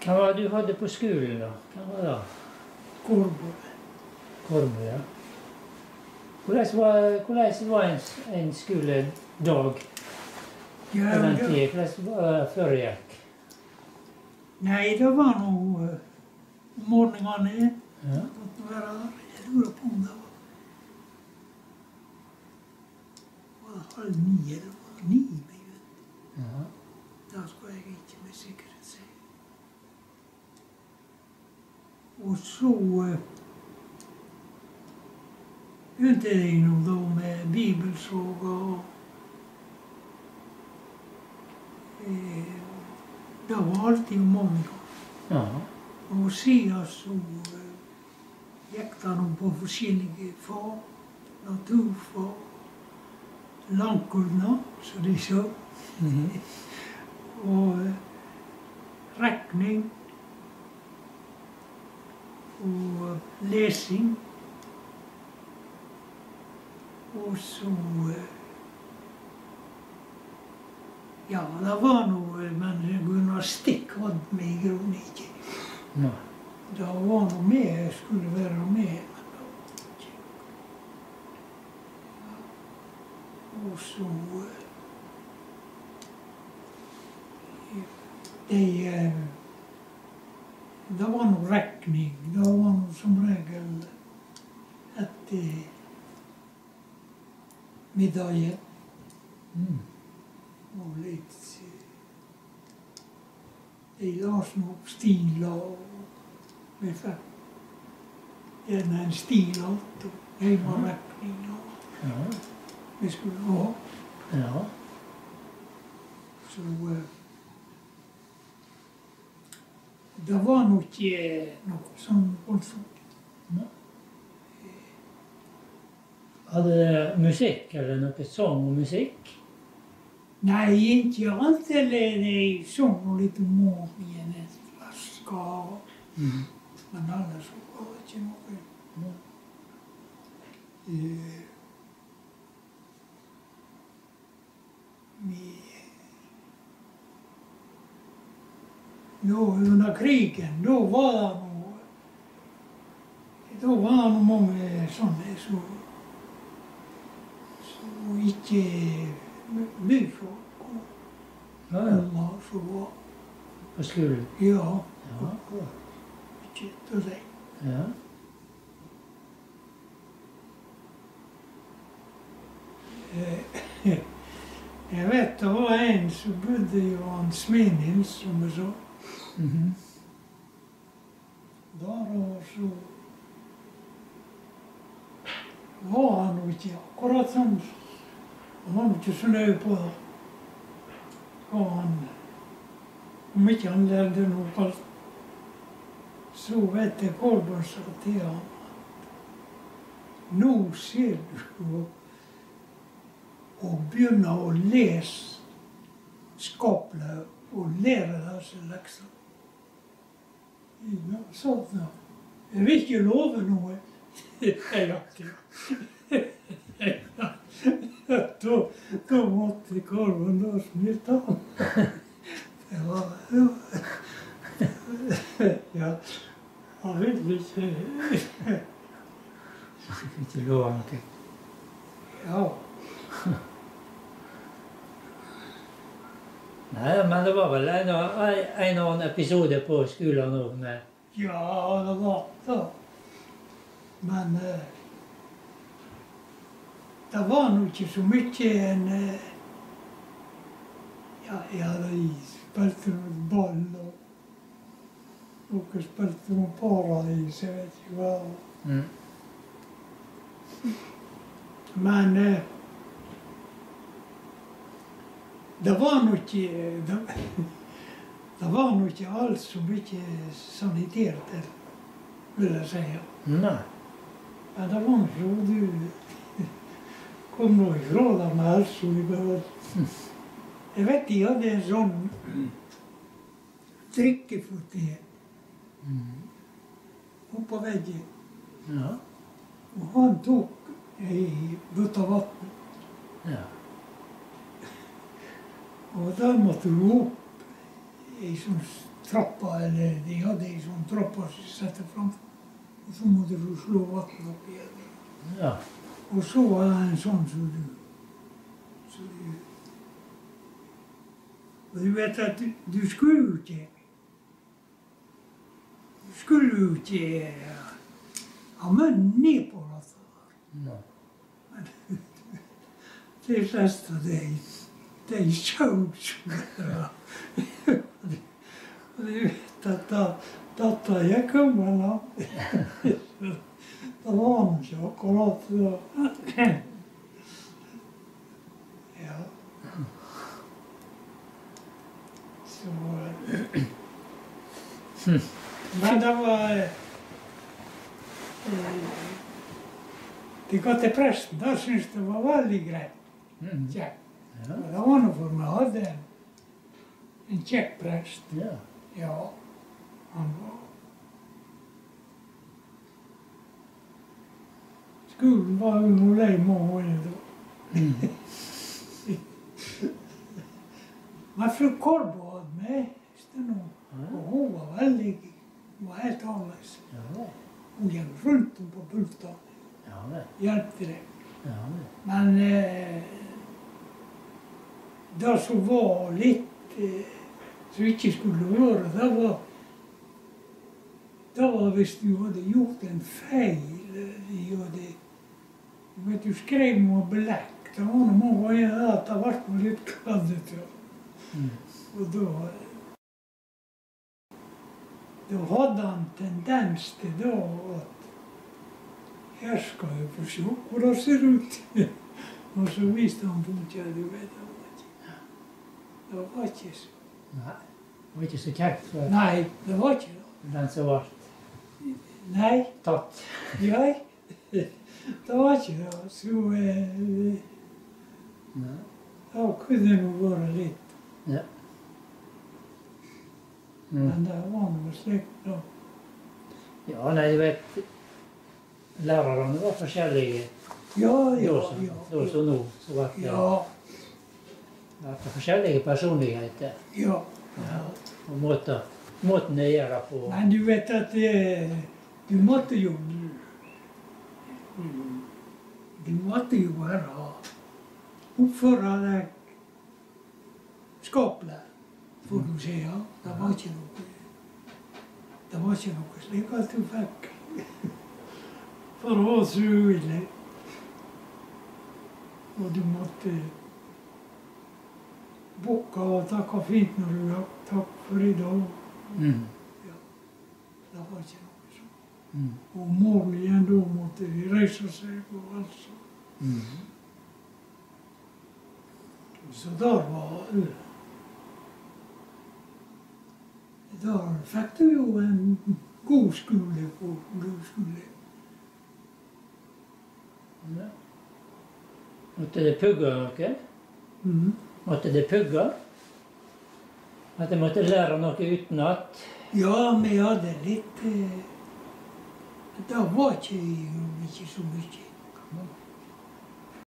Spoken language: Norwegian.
Hva var det du hadde på skolen da? Hva var det? Korbo, ja. Hvordan var en skoledag på den tiden? Hvordan var det før det gikk? Nei, det var noe morgenene. Ja. Jeg lurer på om det var 8:30 eller 9. Ja. Da skal jeg ikke med sikkerhet si. Og så begynte jeg nå da med bibelsaga. Det var alltid om mandag. Ja. Og siden så gikk det nå på forskjellige fag. Naturfag, langkunna, som de sa. Og regning. Og lesing. Og så ja, det var noe, men gymnastikk hadde vi i grunnen ikke. Nei. Det var noe med, jeg skulle være med, men det var ikke. Ja. Og så det var noe regning. Det var noe som regel etter middagen. Og litt de las noe opp stiler og vi fikk gjerne en stil alt og hjemmerekning og vi skulle ha. Ja. Så det var nok ikke noe sånn voldsomt. Hadde det musikk, eller noe sang og musikk? Nei, ikke alt, eller de sang noe litt om morgenen, et flasker, men ellers var det ikke noe. Under krigen, da var det noe mange sånne som ikke byfolk og unger som var På skolen? ja, Ja. ikke til det. Ja. Jeg vet det var en som bodde i Smenhils, som jeg sa. Der og så var han jo ikke akkurat sånn. Han var ikke så nøye på det. Og om ikke han lærte noe alt, så vet jeg Kolbjørn sa til ham at nå ser du å begynne å lese skaplet og lære disse lekser. Ja, sånn da. Jeg vil ikke love noe. Da måtte Kolbjørn da smitte han. Det var ja, han ville ikke Ikke lov noe. ja. Nei, men det var vel en annen episode på skolen også med Ja, det var det. Men det var nå ikke så mye enn ja, de spilte noe ball, og noen spilte noe paradis, jeg vet ikke hva. Men det var nå ikke alt så mye sanitert der, vil jeg si. Nei. Men det var så du kom nå ifra det med helse i behørig. Jeg vet de hadde en sånn drikkefotet oppå veggen. Ja. Og han tok ei bøtte vann. Ja. Og der måtte du opp ei sånn trappa, eller de hadde ei sånn trappa som satte fram. Og så måtte du slå vann opp igjen. Ja. Og så var det en sånn som du Og du vet at du skulle jo ikke ha munnen ned på dette. Ja. Men de fleste, de sjaus. Og du vet at dette gikk gammel da. Det var han ikke akkurat da. Ja. Så Men det var De ga til presten, da syntes det var veldig greit. Kjekt. Ja. Og det var noe for vi hadde en kjekk prest. Ja. Ja, han var Skolen var jo noe lei mange da. Men fru Korbo hadde med nå, og hun var veldig, hun var helt annerledes. Ja. Hun gikk rundt om på pultene, Ja. hjelpte det. Ja. Men det som var litt som ikke skulle være, det var hvis du hadde gjort en feil. Du skrev noe blekk. Det var noe mange ganger at det ble litt kladdete. Og da hadde han tendens til da at her skal jeg få se hvordan det ser ut. Og så viste han på at du vet, det var ikke så. Nei. Det var ikke så kjekt for Nei, det var ikke det. den som var Nei, tatt. jeg, det var ikke det. Så Nei. da kunne det nå være litt. Ja. Men det var noe slikt da. Ja, nei, du vet, lærerne var forskjellige. Ja, Da som nå, så var det, ja, var det forskjellige personligheter. ja. Ja. Og måten det gjør det på. Men du vet at du måtte jo være oppføre deg skapelig, får du si. Ja. Det var ikke noe slik at du fikk for å være så ille. Og du måtte bukke og takke fint når du har takk for i dag. Ja, det var ikke noe sånn. Og morgen igjen da måtte de reise seg og alt sånt. Så der fikk du jo en god skole på grunnskole. Ja. Måtte det pugge noe? Måtte det pugge? At jeg måtte lære noe utenat? Ja, vi hadde litt det var ikke så mye.